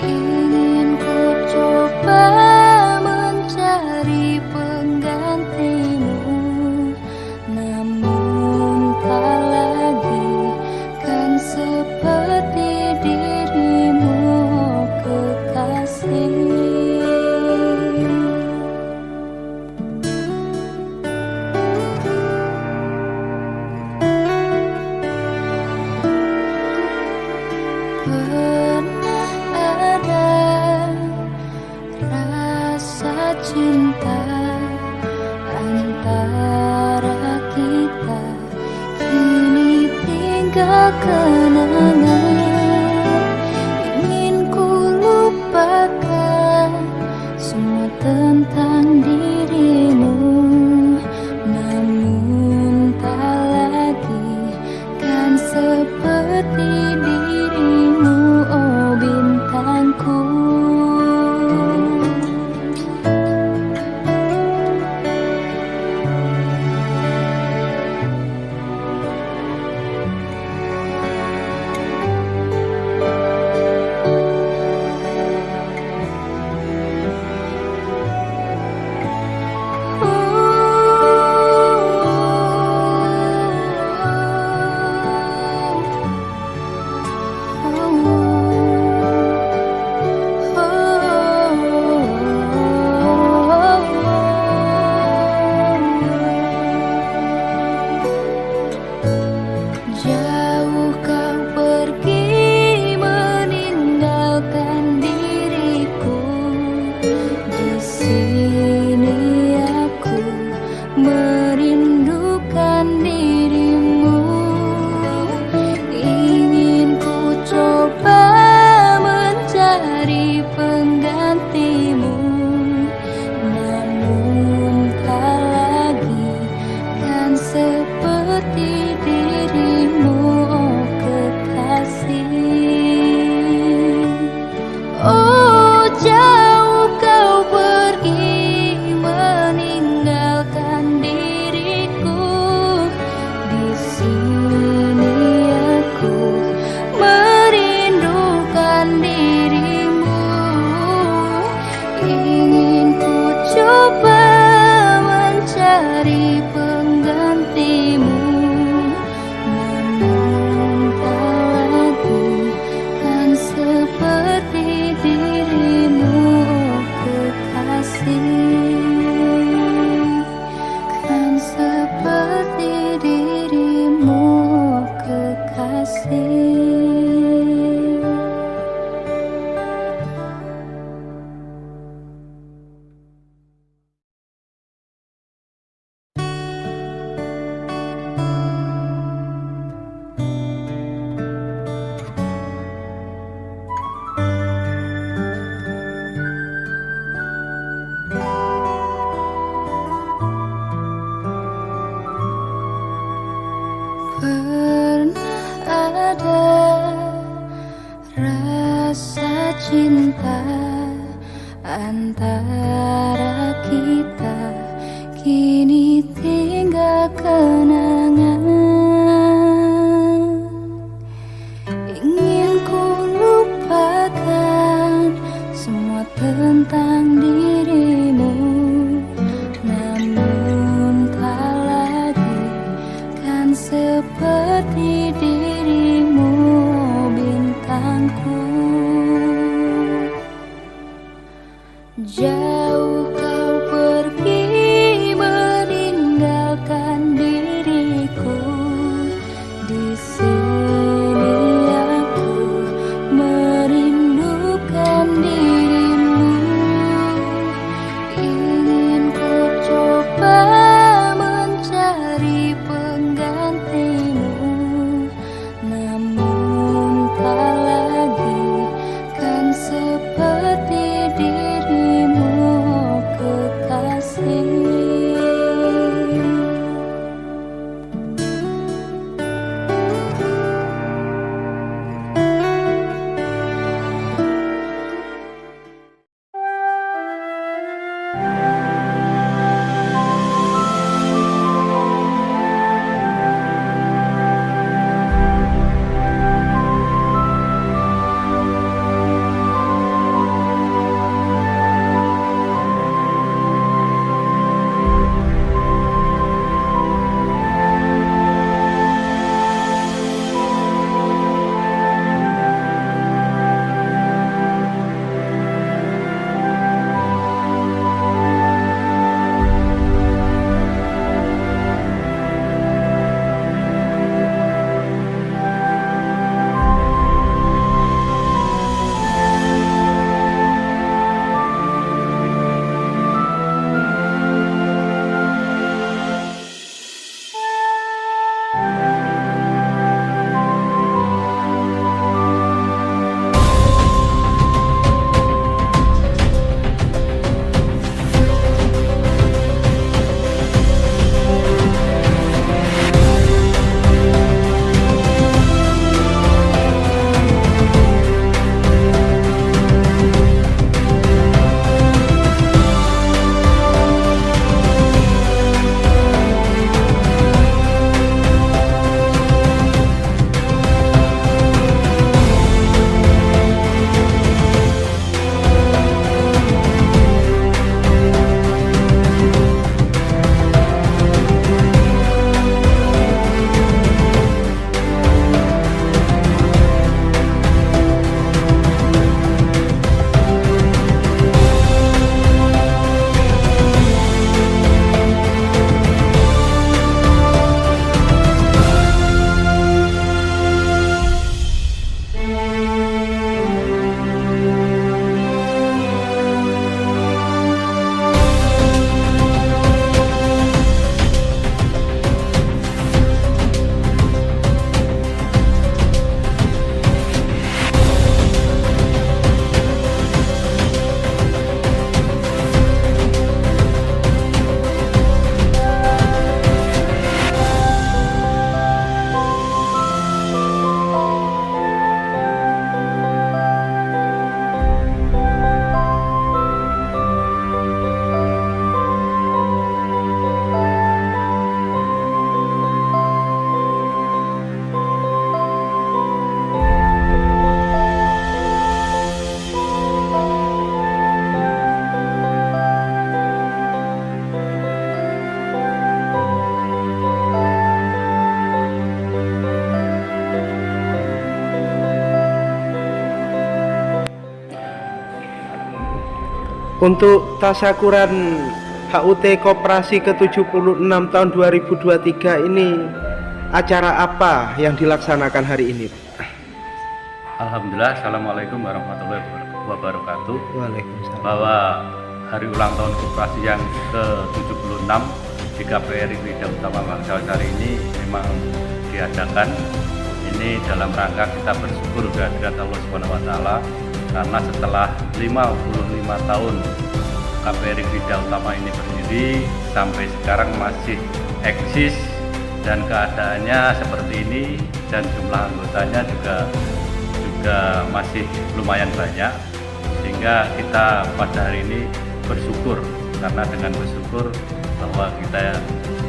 Ingin ku coba mencari penggantimu, namun tak lagi kan seperti dirimu, oh kekasih. Pernah ada rasa cinta antara kita, kini tinggal kenangan. Ingin ku lupakan semua tentang dirimu, namun tak lagi kan seperti dirimu, oh bintangku. Jauh kau pergi meninggalkan diriku, di sini aku merindukan dirimu. Ingin ku coba mencari penggantimu, namun tak lagi kan seperti dirimu, oh kekasih. Oh jauh kau pergi meninggalkan diriku, di sini aku merindukan dirimu. Ingin ku coba mencari penggantimu, namun tak lagi kan seperti dirimu, oh kekasih. Kan seperti dirimu, oh kekasih. Pernah ada rasa cinta antara kita, kini tinggal kenangan. Ingin ku lupakan semua tentang dirimu, namun tak lagi kan seperti dirimu, oh bintangku. Jauh kau pergi meninggalkan diriku, di sini aku merindukan dirimu. Ingin ku coba mencari penggantimu, namun tak lagi kan seperti dirimu, oh kekasih. Untuk tasyakuran HUT Koperasi ke-76 tahun 2023 ini acara apa yang dilaksanakan hari ini? Alhamdulillah, Assalamualaikum warahmatullahi wabarakatuh. Waalaikumsalam. Bahwa hari ulang tahun Koperasi yang ke-76 di KPRI Widya Utama Bangsal ini memang diadakan ini dalam rangka kita bersyukur kehadirat Allah Subhanahu wa taala, karena setelah 55 tahun KPRI Widya Utama ini berdiri sampai sekarang masih eksis dan keadaannya seperti ini, dan jumlah anggotanya juga masih lumayan banyak, sehingga kita pada hari ini bersyukur, karena dengan bersyukur bahwa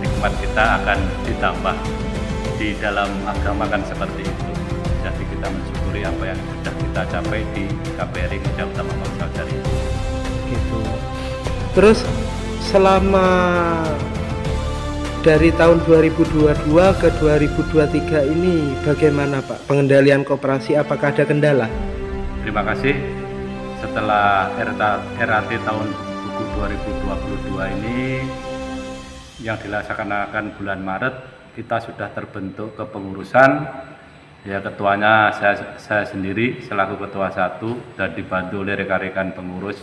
nikmat kita akan ditambah. Di dalam agama kan seperti itu. Jadi kita mensyukuri apa yang sudah kita capai di KPRI Widya Utama Bangsal ini. Gitu. Terus selama dari tahun 2022 ke 2023 ini bagaimana Pak pengendalian koperasi, apakah ada kendala? Terima kasih. Setelah RAT tahun buku 2022 ini yang dilaksanakan bulan Maret, kita sudah terbentuk kepengurusan. Ya, ketuanya saya sendiri selaku ketua 1 dan dibantu oleh rekan-rekan pengurus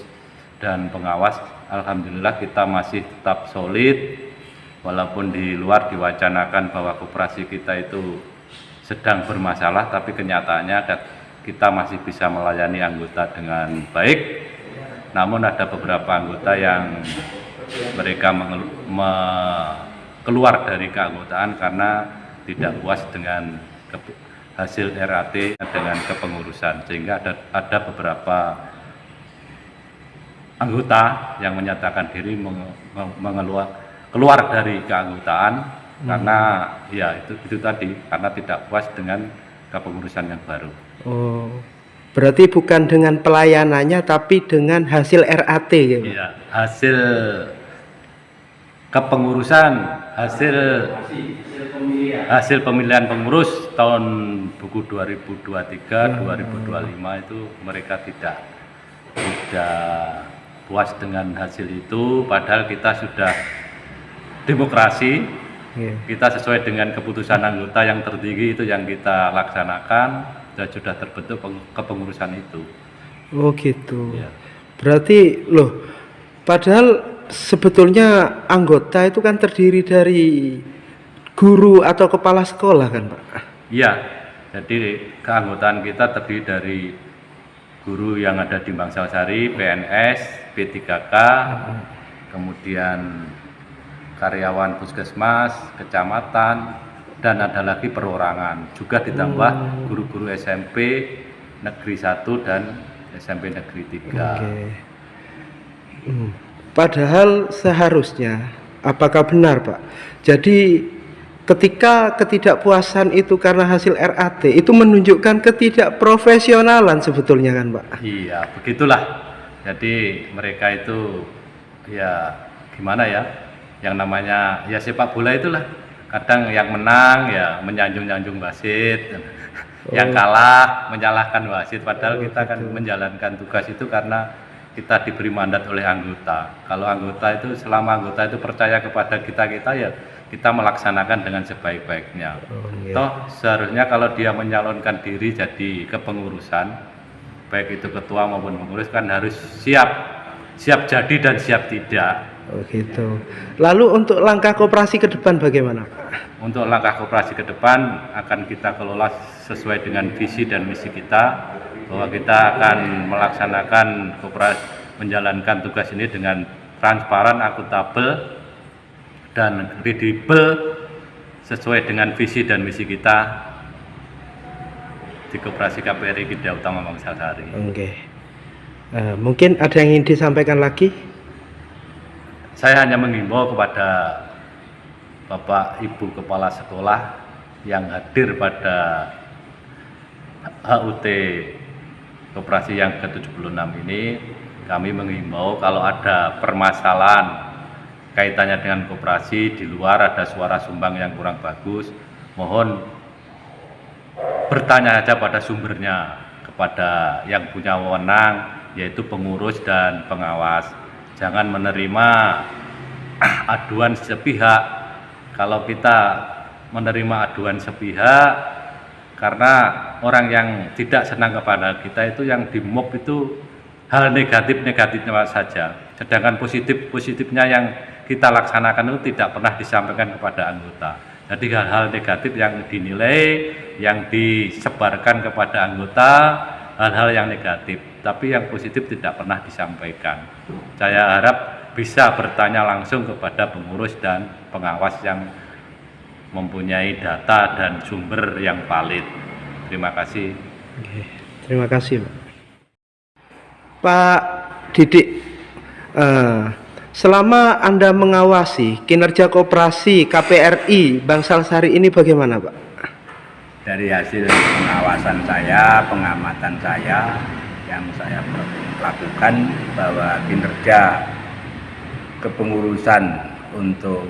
dan pengawas. Alhamdulillah kita masih tetap solid, walaupun di luar diwacanakan bahwa koperasi kita itu sedang bermasalah, tapi kenyataannya kita masih bisa melayani anggota dengan baik. Namun ada beberapa anggota yang mereka keluar dari keanggotaan karena tidak puas dengan hasil RAT dengan kepengurusan, sehingga ada beberapa anggota yang menyatakan diri keluar dari keanggotaan karena ya itu tadi, karena tidak puas dengan kepengurusan yang baru. Oh, berarti bukan dengan pelayanannya tapi dengan hasil RAT ya? Iya, hasil kepengurusan, hasil pemilihan pengurus tahun buku 2023 2025 itu mereka tidak puas dengan hasil itu, padahal kita sudah demokrasi. Kita sesuai dengan keputusan anggota yang tertinggi itu yang kita laksanakan, dan sudah terbentuk kepengurusan itu. Oh gitu ya. Berarti loh, padahal sebetulnya anggota itu kan terdiri dari guru atau kepala sekolah kan Pak? Iya, jadi keanggotaan kita terdiri dari guru yang ada di Bangsal-Sari, PNS, P3K, kemudian karyawan puskesmas, kecamatan, dan ada lagi perorangan. Juga ditambah guru-guru SMP Negeri 1 dan SMP Negeri 3. Padahal seharusnya, apakah benar Pak? Jadi ketika ketidakpuasan itu karena hasil RAT itu menunjukkan ketidakprofesionalan sebetulnya kan Pak? Iya, begitulah. Jadi mereka itu ya gimana ya, yang namanya ya sepak bola itulah, kadang yang menang ya menyanjung-nyanjung wasit, yang kalah menyalahkan wasit, padahal kita kan menjalankan tugas itu karena kita diberi mandat oleh anggota. Kalau anggota itu, selama anggota itu percaya kepada kita ya kita melaksanakan dengan sebaik-baiknya. Toh seharusnya kalau dia menyalonkan diri jadi kepengurusan, baik itu ketua maupun pengurus, kan harus siap jadi dan siap tidak. Oh gitu. Lalu untuk langkah koperasi ke depan bagaimana Pak? Untuk langkah koperasi ke depan akan kita kelola sesuai dengan visi dan misi kita, bahwa kita akan melaksanakan koperasi, menjalankan tugas ini dengan transparan, akuntabel, dan kredibel sesuai dengan visi dan misi kita di Koperasi KPRI Widya Utama Bangsal. Oke. Mungkin ada yang ingin disampaikan lagi? Saya hanya mengimbau kepada Bapak Ibu Kepala Sekolah yang hadir pada HUT Koperasi yang ke-76 ini, kami mengimbau kalau ada permasalahan kaitannya dengan koperasi, di luar ada suara sumbang yang kurang bagus, mohon bertanya saja pada sumbernya, kepada yang punya wewenang, yaitu pengurus dan pengawas. Jangan menerima aduan sepihak. Kalau kita menerima aduan sepihak karena orang yang tidak senang kepada kita itu yang di mob itu hal negatifnya saja. Sedangkan positifnya yang kita laksanakan itu tidak pernah disampaikan kepada anggota. Jadi hal-hal negatif yang dinilai, yang disebarkan kepada anggota, hal-hal yang negatif. Tapi yang positif tidak pernah disampaikan. Saya harap bisa bertanya langsung kepada pengurus dan pengawas yang mempunyai data dan sumber yang valid. Terima kasih. Oke, terima kasih, Pak. Pak Didik, selama Anda mengawasi kinerja koperasi KPRI Bangsal Sari ini bagaimana, Pak? Dari hasil pengawasan saya, pengamatan saya yang saya lakukan, bahwa kinerja kepengurusan untuk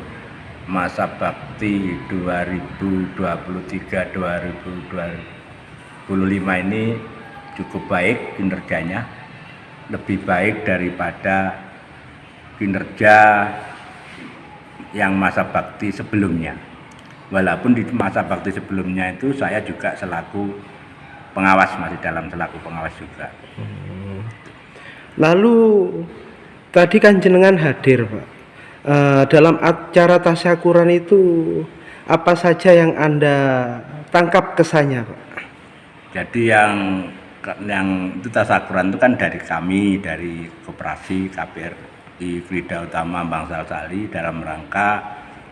masa bakti 2023-2025 ini cukup baik kinerjanya, lebih baik daripada kinerja yang masa bakti sebelumnya. Walaupun di masa bakti sebelumnya itu saya juga selaku pengawas, masih dalam selaku pengawas juga. Lalu tadi kan jenengan hadir, Pak. Dalam acara tasyakuran itu apa saja yang Anda tangkap kesannya, Pak? Jadi yang itu tasyakuran itu kan dari kami, dari koperasi KPRI Krida Utama Bangsal Sari dalam rangka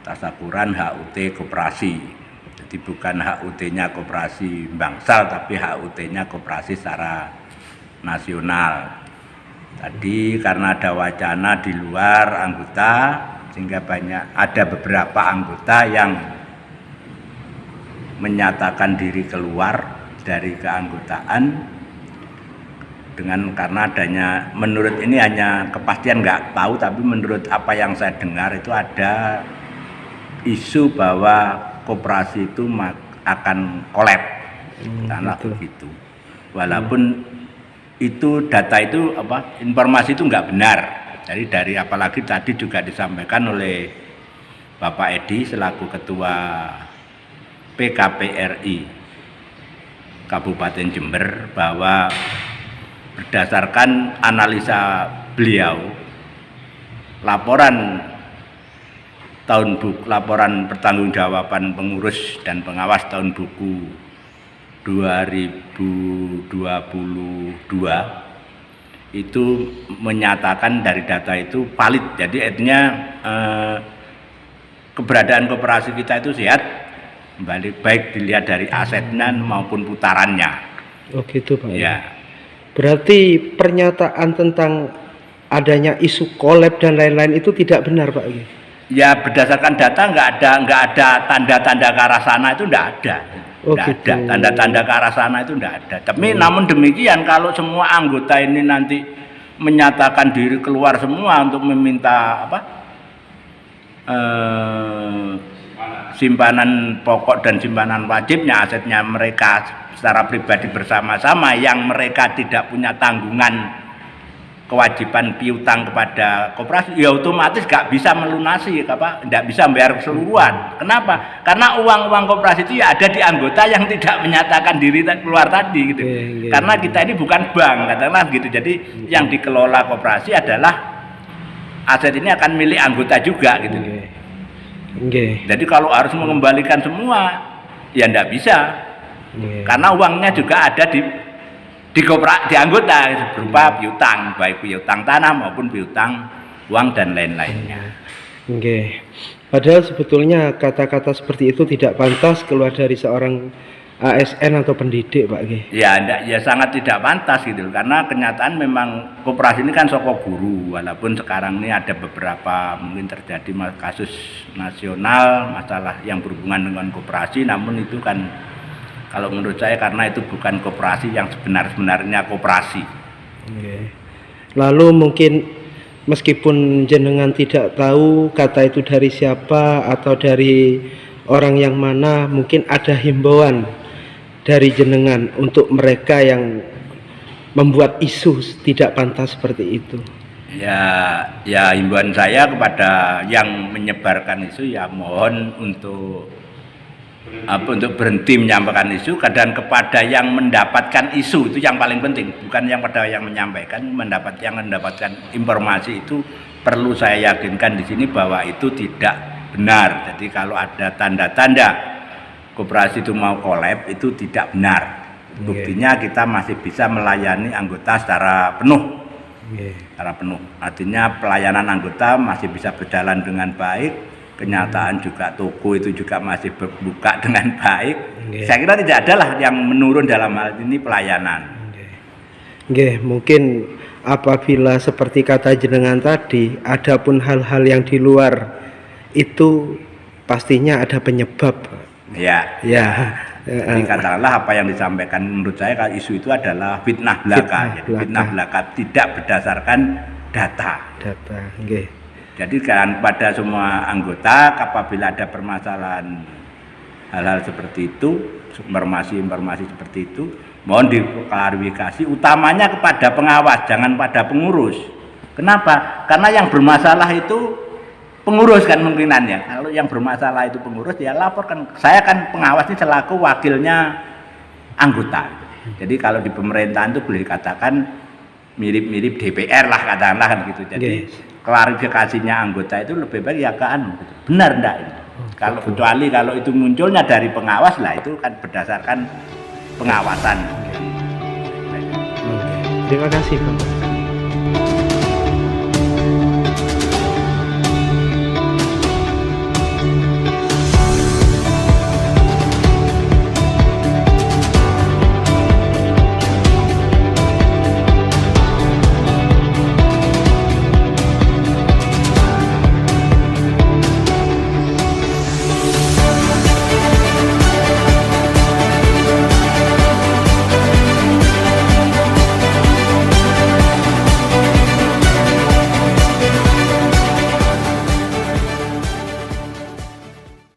tasyakuran HUT koperasi. Jadi bukan HUT-nya koperasi Bangsal, tapi HUT-nya koperasi secara nasional. Tadi karena ada wacana di luar anggota, sehingga ada beberapa anggota yang menyatakan diri keluar dari keanggotaan karena adanya, menurut ini hanya kepastian nggak tahu, tapi menurut apa yang saya dengar itu ada isu bahwa koperasi itu akan kolab karena begitu. Walaupun itu data itu informasi itu nggak benar. Jadi dari, apalagi tadi juga disampaikan oleh Bapak Edi selaku Ketua PKPRI Kabupaten Jember, bahwa berdasarkan analisa beliau, laporan pertanggungjawaban pengurus dan pengawas tahun buku 2022 itu menyatakan dari data itu valid. Jadi artinya keberadaan koperasi kita itu sehat, baik dilihat dari asetnya maupun putarannya. Oh gitu, Pak. Ya. Berarti pernyataan tentang adanya isu kolab dan lain-lain itu tidak benar, Pak? Ya, berdasarkan data nggak ada tanda-tanda ke arah sana, itu nggak ada. Oh, nggak gitu. ada tanda-tanda ke arah sana, itu nggak ada. Tapi namun demikian, kalau semua anggota ini nanti menyatakan diri keluar semua untuk meminta simpanan pokok dan simpanan wajibnya, asetnya mereka secara pribadi bersama-sama, yang mereka tidak punya tanggungan kewajiban piutang kepada koperasi, ya otomatis gak bisa melunasi, tidak bisa bayar keseluruhan. Kenapa? Karena uang-uang koperasi itu ya ada di anggota yang tidak menyatakan diri keluar tadi, gitu. Karena kita ini bukan bank, katakanlah gitu. Jadi yang dikelola koperasi adalah aset ini akan milik anggota juga, gitu. Jadi kalau harus mengembalikan semua, ya tidak bisa. Karena uangnya juga ada di anggota berupa piutang, baik piutang tanah maupun piutang uang dan lain-lainnya. Padahal sebetulnya kata-kata seperti itu tidak pantas keluar dari seorang ASN atau pendidik, Pak. Ya, sangat tidak pantas gitu. Karena kenyataan memang koperasi ini kan soko guru, walaupun sekarang ini ada beberapa mungkin terjadi kasus nasional masalah yang berhubungan dengan koperasi, namun itu kan kalau menurut saya karena itu bukan koperasi yang sebenarnya koperasi. Lalu mungkin meskipun jenengan tidak tahu kata itu dari siapa atau dari orang yang mana, mungkin ada himbauan dari jenengan untuk mereka yang membuat isu tidak pantas seperti itu? Ya himbauan saya kepada yang menyebarkan isu ya mohon untuk berhenti menyampaikan isu, dan kepada yang mendapatkan isu itu yang paling penting, bukan yang pada yang menyampaikan. Mendapatkan informasi itu perlu saya yakinkan di sini bahwa itu tidak benar. Jadi kalau ada tanda-tanda koperasi itu mau kolab itu tidak benar. Buktinya kita masih bisa melayani anggota secara penuh. Secara penuh. Artinya pelayanan anggota masih bisa berjalan dengan baik. Kenyataan juga toko itu juga masih buka dengan baik. Saya kira tidak ada lah yang menurun dalam hal ini pelayanan. Mungkin apabila seperti kata jenengan tadi, adapun hal-hal yang di luar itu pastinya ada penyebab. Ya. Jadi katakanlah apa yang disampaikan menurut saya kalau isu itu adalah fitnah belaka. Fitnah belaka tidak berdasarkan data. Jadi kan pada semua anggota apabila ada permasalahan hal-hal seperti itu, informasi seperti itu, mohon diklarifikasi utamanya kepada pengawas, jangan pada pengurus. Kenapa? Karena yang bermasalah itu pengurus kan mungkinannya. Kalau yang bermasalah itu pengurus ya laporkan. Saya kan pengawas ini selaku wakilnya anggota. Jadi kalau di pemerintahan itu boleh dikatakan mirip-mirip DPR lah katakanlah kan gitu. Jadi klarifikasinya anggota itu lebih baik ya ke benar enggak ini. Kalau kecuali kalau itu munculnya dari pengawas lah itu kan berdasarkan pengawasan. Terima kasih Pak.